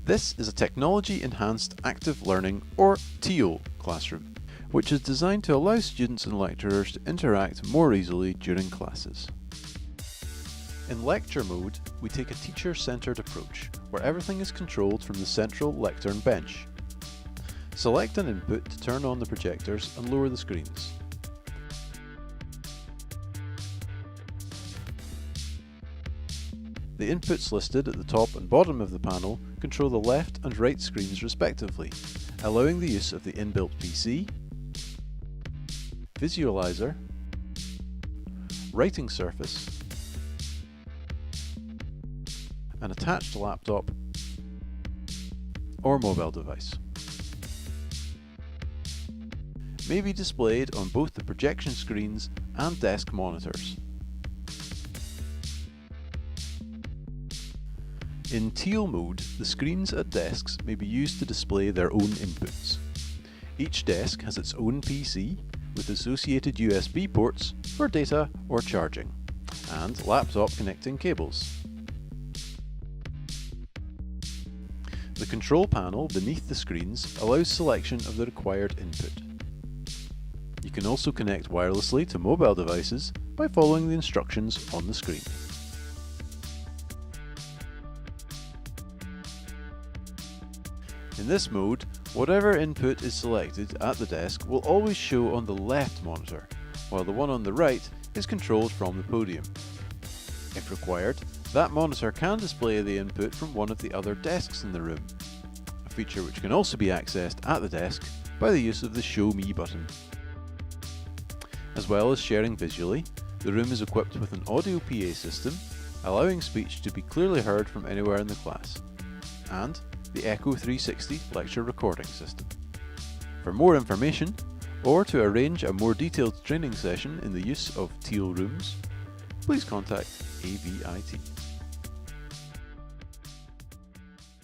This is a Technology-Enhanced Active Learning, or TEAL, classroom, which is designed to allow students and lecturers to interact more easily during classes. In lecture mode, we take a teacher-centered approach, where everything is controlled from the central lectern bench. Select an input to turn on the projectors and lower the screens. The inputs listed at the top and bottom of the panel control the left and right screens respectively, allowing the use of the inbuilt PC, visualizer, writing surface, an attached laptop, or mobile device. May be displayed on both the projection screens and desk monitors. In TEAL mode, the screens at desks may be used to display their own inputs. Each desk has its own PC with associated USB ports for data or charging, and laptop connecting cables. The control panel beneath the screens allows selection of the required input. You can also connect wirelessly to mobile devices by following the instructions on the screen. In this mode, whatever input is selected at the desk will always show on the left monitor, while the one on the right is controlled from the podium. If required, that monitor can display the input from one of the other desks in the room, a feature which can also be accessed at the desk by the use of the Show Me button. As well as sharing visually, the room is equipped with an audio PA system, allowing speech to be clearly heard from anywhere in the class, and the Echo 360 lecture recording system. For more information, or to arrange a more detailed training session in the use of TEAL rooms, please contact AVIT.